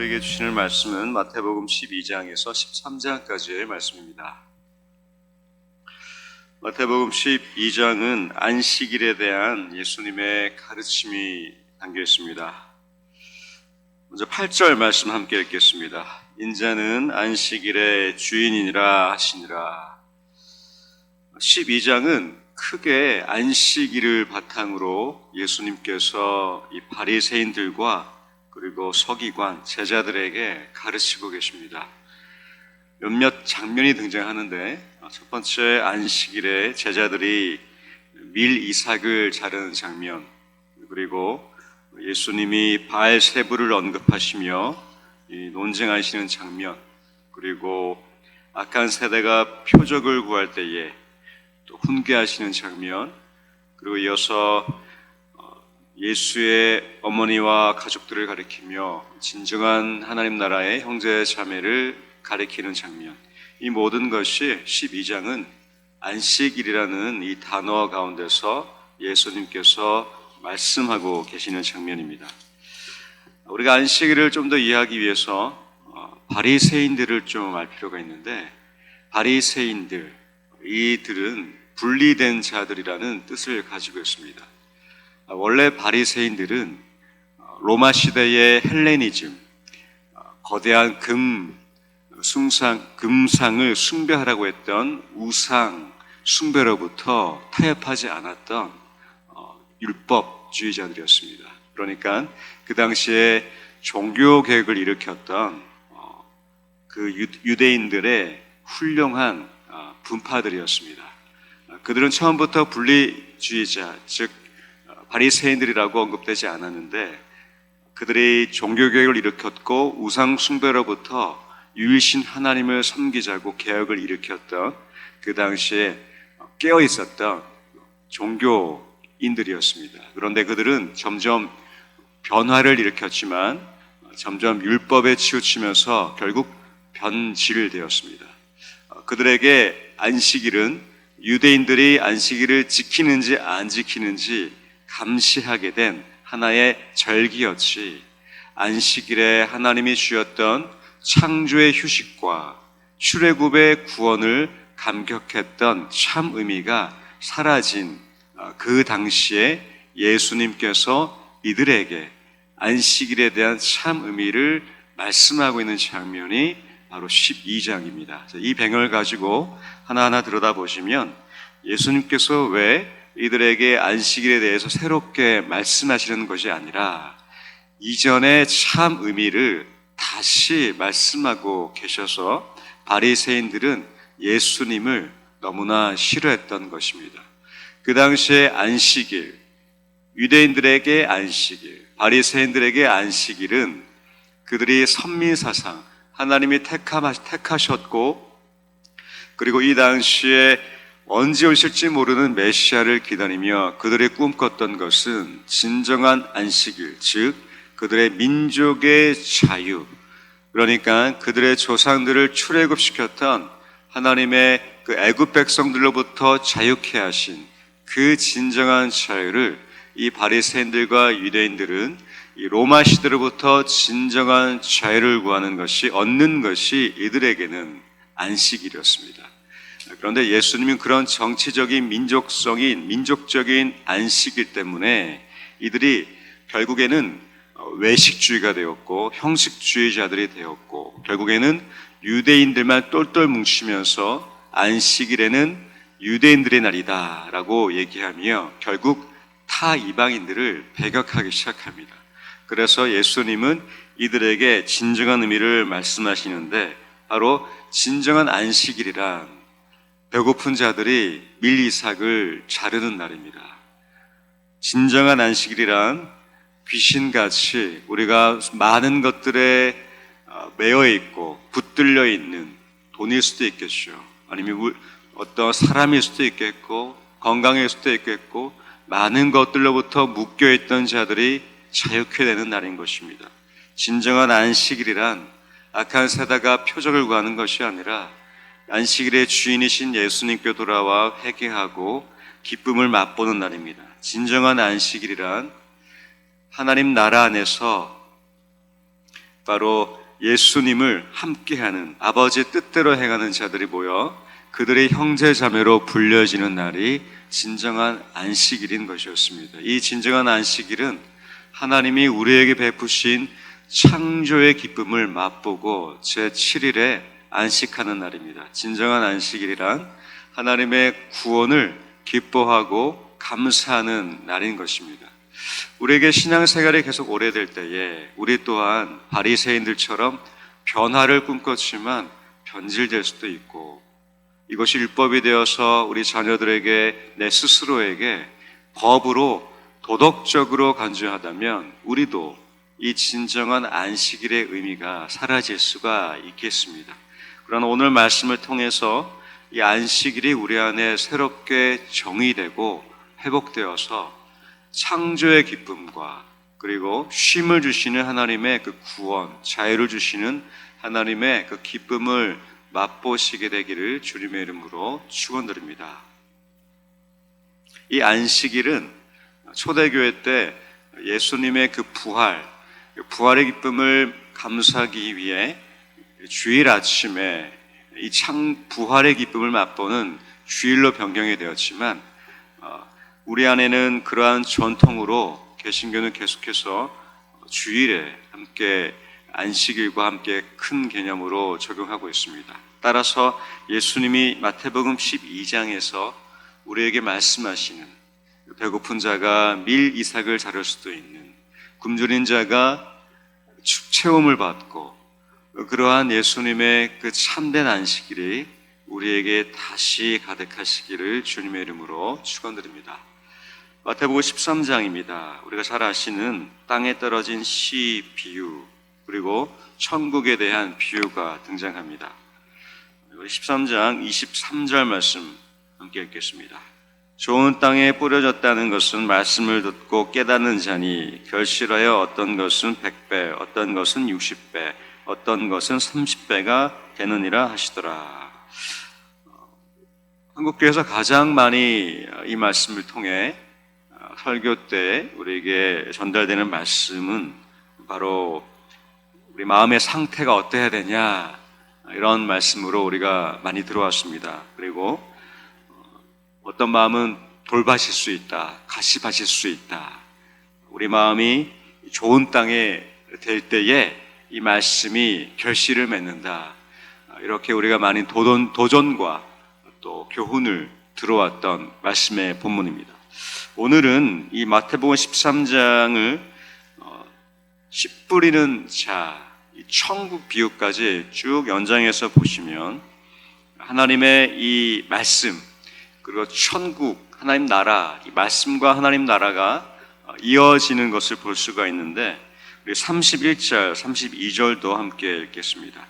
우리에게 주시는 말씀은 마태복음 12장에서 13장까지의 말씀입니다. 마태복음 12장은 안식일에 대한 예수님의 가르침이 담겨 있습니다. 먼저 8절 말씀 함께 읽겠습니다. 인자는 안식일의 주인이니라 하시니라. 12장은 크게 안식일을 바탕으로 예수님께서 이 바리새인들과 그리고 서기관, 제자들에게 가르치고 계십니다. 몇몇 장면이 등장하는데 첫 번째 안식일에 제자들이 밀 이삭을 자르는 장면, 그리고 예수님이 바알세부를 언급하시며 논쟁하시는 장면, 그리고 악한 세대가 표적을 구할 때에 또 훈계하시는 장면, 그리고 이어서 예수의 어머니와 가족들을 가리키며 진정한 하나님 나라의 형제 자매를 가리키는 장면, 이 모든 것이 12장은 안식일이라는 이 단어 가운데서 예수님께서 말씀하고 계시는 장면입니다. 우리가 안식일을 좀 더 이해하기 위해서 바리새인들을 좀 알 필요가 있는데, 바리새인들, 이들은 분리된 자들이라는 뜻을 가지고 있습니다. 원래 바리새인들은 로마 시대의 헬레니즘, 거대한 금상을 숭배하라고 했던 우상 숭배로부터 타협하지 않았던 율법주의자들이었습니다. 그러니까 그 당시에 종교 개혁을 일으켰던 그 유대인들의 훌륭한 분파들이었습니다. 그들은 처음부터 분리주의자, 즉 바리새인들이라고 언급되지 않았는데, 그들이 종교개혁을 일으켰고 우상 숭배로부터 유일신 하나님을 섬기자고 개혁을 일으켰던 그 당시에 깨어 있었던 종교인들이었습니다. 그런데 그들은 점점 변화를 일으켰지만 점점 율법에 치우치면서 결국 변질되었습니다. 그들에게 안식일은 유대인들이 안식일을 지키는지 안 지키는지 감시하게 된 하나의 절기였지, 안식일에 하나님이 주셨던 창조의 휴식과 출애굽의 구원을 감격했던 참 의미가 사라진 그 당시에 예수님께서 이들에게 안식일에 대한 참 의미를 말씀하고 있는 장면이 바로 12장입니다. 이 배경을 가지고 하나하나 들여다보시면 예수님께서 왜 이들에게 안식일에 대해서 새롭게 말씀하시는 것이 아니라 이전의 참 의미를 다시 말씀하고 계셔서 바리새인들은 예수님을 너무나 싫어했던 것입니다. 그 당시에 안식일, 유대인들에게 안식일, 바리새인들에게 안식일은 그들이 선민사상, 하나님이 택하셨고, 그리고 이 당시에 언제 오실지 모르는 메시아를 기다리며 그들이 꿈꿨던 것은 진정한 안식일, 즉 그들의 민족의 자유, 그러니까 그들의 조상들을 출애굽시켰던 하나님의 그 애굽 백성들로부터 자유케 하신 그 진정한 자유를 이 바리새인들과 유대인들은 이 로마 시대로부터 진정한 자유를 구하는 것이, 얻는 것이 이들에게는 안식일이었습니다. 그런데 예수님은 그런 정치적인 민족적인 안식일 때문에 이들이 결국에는 외식주의가 되었고 형식주의자들이 되었고, 결국에는 유대인들만 똘똘 뭉치면서 안식일에는 유대인들의 날이다 라고 얘기하며 결국 타 이방인들을 배격하기 시작합니다. 그래서 예수님은 이들에게 진정한 의미를 말씀하시는데, 바로 진정한 안식일이란 배고픈 자들이 밀 이삭을 자르는 날입니다. 진정한 안식일이란 귀신같이 우리가 많은 것들에 매여 있고 붙들려 있는 돈일 수도 있겠죠. 아니면 어떤 사람일 수도 있겠고 건강일 수도 있겠고 많은 것들로부터 묶여 있던 자들이 자유케 되는 날인 것입니다. 진정한 안식일이란 악한 세대가 표적을 구하는 것이 아니라 안식일의 주인이신 예수님께 돌아와 회개하고 기쁨을 맛보는 날입니다. 진정한 안식일이란 하나님 나라 안에서 바로 예수님을 함께하는 아버지의 뜻대로 행하는 자들이 모여 그들의 형제 자매로 불려지는 날이 진정한 안식일인 것이었습니다. 이 진정한 안식일은 하나님이 우리에게 베푸신 창조의 기쁨을 맛보고 제7일에 안식하는 날입니다. 진정한 안식일이란 하나님의 구원을 기뻐하고 감사하는 날인 것입니다. 우리에게 신앙생활이 계속 오래될 때에 우리 또한 바리새인들처럼 변화를 꿈꿨지만 변질될 수도 있고, 이것이 율법이 되어서 우리 자녀들에게 내 스스로에게 법으로 도덕적으로 간주하다면 우리도 이 진정한 안식일의 의미가 사라질 수가 있겠습니다. 그러나 오늘 말씀을 통해서 이 안식일이 우리 안에 새롭게 정의되고 회복되어서 창조의 기쁨과 그리고 쉼을 주시는 하나님의 그 구원, 자유를 주시는 하나님의 그 기쁨을 맛보시게 되기를 주님의 이름으로 축원드립니다. 이 안식일은 초대교회 때 예수님의 그 부활의 기쁨을 감사하기 위해 주일 아침에 이 부활의 기쁨을 맛보는 주일로 변경이 되었지만, 우리 안에는 그러한 전통으로 개신교는 계속해서 주일에 함께 안식일과 함께 큰 개념으로 적용하고 있습니다. 따라서 예수님이 마태복음 12장에서 우리에게 말씀하시는 배고픈 자가 밀 이삭을 자를 수도 있는, 굶주린 자가 체험을 받고, 그러한 예수님의 그 참된 안식일이 우리에게 다시 가득하시기를 주님의 이름으로 축원드립니다. 마태복음 13장입니다. 우리가 잘 아시는 땅에 떨어진 씨 비유, 그리고 천국에 대한 비유가 등장합니다. 13장 23절 말씀 함께 읽겠습니다. 좋은 땅에 뿌려졌다는 것은 말씀을 듣고 깨닫는 자니 결실하여 어떤 것은 100배, 어떤 것은 60배, 어떤 것은 30배가 되느니라 하시더라. 한국교회에서 가장 많이 이 말씀을 통해 설교 때 우리에게 전달되는 말씀은 바로 우리 마음의 상태가 어때야 되냐, 이런 말씀으로 우리가 많이 들어왔습니다. 그리고 어떤 마음은 돌밭일 수 있다, 가시밭일 수 있다. 우리 마음이 좋은 땅에 될 때에 이 말씀이 결실을 맺는다. 이렇게 우리가 많이 도전과 또 교훈을 들어왔던 말씀의 본문입니다. 오늘은 이 마태복음 13장을 씨 뿌리는 자, 이 천국 비유까지 쭉 연장해서 보시면 하나님의 이 말씀, 그리고 천국, 하나님 나라, 이 말씀과 하나님 나라가 이어지는 것을 볼 수가 있는데, 우리 31절, 32절도 함께 읽겠습니다.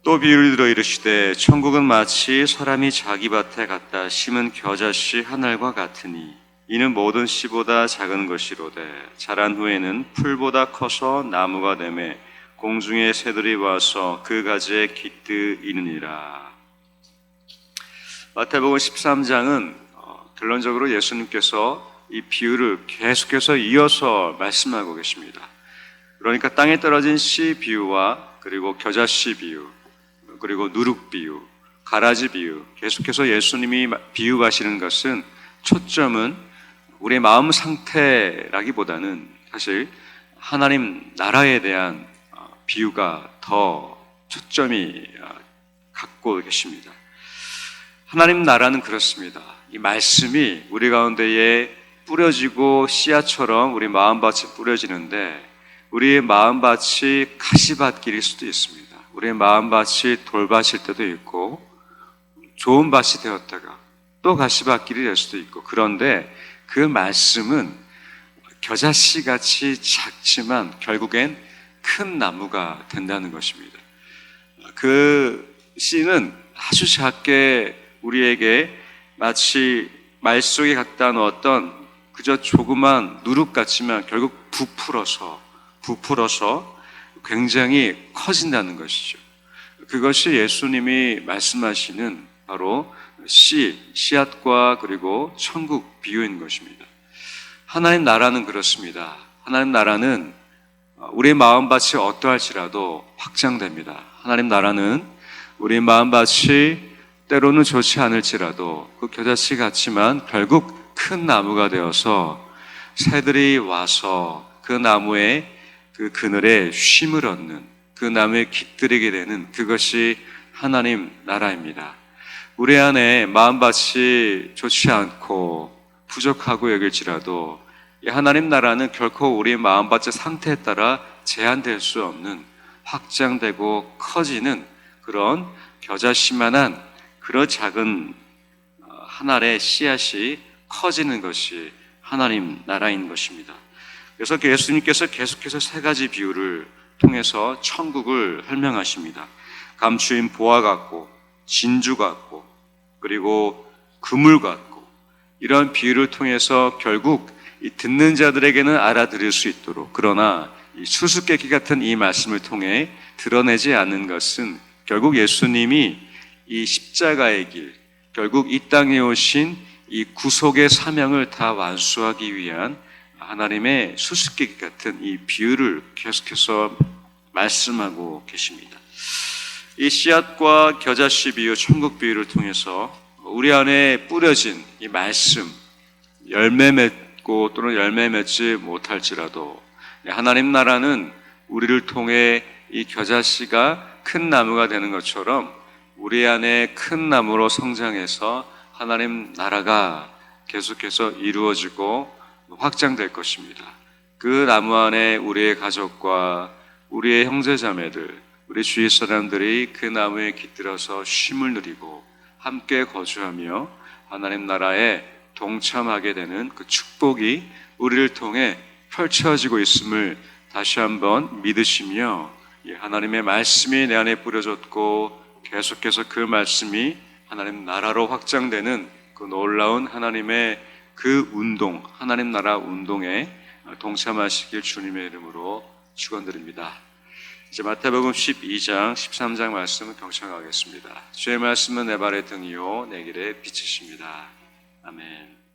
또 비유를 들어 이르시되 천국은 마치 사람이 자기 밭에 갖다 심은 겨자씨 하늘과 같으니 이는 모든 씨보다 작은 것이로되 자란 후에는 풀보다 커서 나무가 되매 공중의 새들이 와서 그 가지에 깃드이느니라. 마태복음 13장은 결론적으로 예수님께서 이 비유를 계속해서 이어서 말씀하고 계십니다. 그러니까 땅에 떨어진 씨 비유와 그리고 겨자씨 비유, 그리고 누룩 비유, 가라지 비유, 계속해서 예수님이 비유하시는 것은 초점은 우리의 마음 상태라기보다는 사실 하나님 나라에 대한 비유가 더 초점이 갖고 계십니다. 하나님 나라는 그렇습니다. 이 말씀이 우리 가운데에 뿌려지고 씨앗처럼 우리 마음밭에 뿌려지는데, 우리의 마음밭이 가시밭길일 수도 있습니다. 우리의 마음밭이 돌밭일 때도 있고 좋은 밭이 되었다가 또 가시밭길이 될 수도 있고, 그런데 그 말씀은 겨자씨같이 작지만 결국엔 큰 나무가 된다는 것입니다. 그 씨는 아주 작게 우리에게 마치 말 속에 갖다 놓았던 그저 조그만 누룩 같지만 결국 부풀어서 굉장히 커진다는 것이죠. 그것이 예수님이 말씀하시는 바로 씨앗과 그리고 천국 비유인 것입니다. 하나님 나라는 그렇습니다. 하나님 나라는 우리의 마음밭이 어떠할지라도 확장됩니다. 하나님 나라는 우리의 마음밭이 때로는 좋지 않을지라도 그 겨자씨 같지만 결국 큰 나무가 되어서 새들이 와서 그 나무의 그 그늘에 쉼을 얻는, 그 나무에 깃들이게 되는 그것이 하나님 나라입니다. 우리 안에 마음밭이 좋지 않고 부족하고 여길지라도 이 하나님 나라는 결코 우리의 마음밭의 상태에 따라 제한될 수 없는, 확장되고 커지는 그런 겨자씨만한 그런 작은 한 알의 씨앗이 커지는 것이 하나님 나라인 것입니다. 그래서 예수님께서 계속해서 세 가지 비유를 통해서 천국을 설명하십니다. 감추인 보화 같고 진주 같고 그리고 그물 같고, 이런 비유를 통해서 결국 이 듣는 자들에게는 알아들을 수 있도록, 그러나 이 수수께끼 같은 이 말씀을 통해 드러내지 않는 것은 결국 예수님이 이 십자가의 길, 결국 이 땅에 오신 이 구속의 사명을 다 완수하기 위한 하나님의 수수께끼 같은 이 비유를 계속해서 말씀하고 계십니다. 이 씨앗과 겨자씨 비유, 천국 비유를 통해서 우리 안에 뿌려진 이 말씀, 열매 맺고 또는 열매 맺지 못할지라도 하나님 나라는 우리를 통해 이 겨자씨가 큰 나무가 되는 것처럼 우리 안에 큰 나무로 성장해서 하나님 나라가 계속해서 이루어지고 확장될 것입니다. 그 나무 안에 우리의 가족과 우리의 형제자매들, 우리 주위 사람들이 그 나무에 깃들어서 쉼을 누리고 함께 거주하며 하나님 나라에 동참하게 되는 그 축복이 우리를 통해 펼쳐지고 있음을 다시 한번 믿으시며, 하나님의 말씀이 내 안에 뿌려졌고 계속해서 그 말씀이 하나님 나라로 확장되는 그 놀라운 하나님의 그 운동, 하나님 나라 운동에 동참하시길 주님의 이름으로 축원드립니다. 이제 마태복음 12장, 13장 말씀을 경청하겠습니다. 주의 말씀은 내 발의 등이요 내 길의 빛이십니다. 아멘.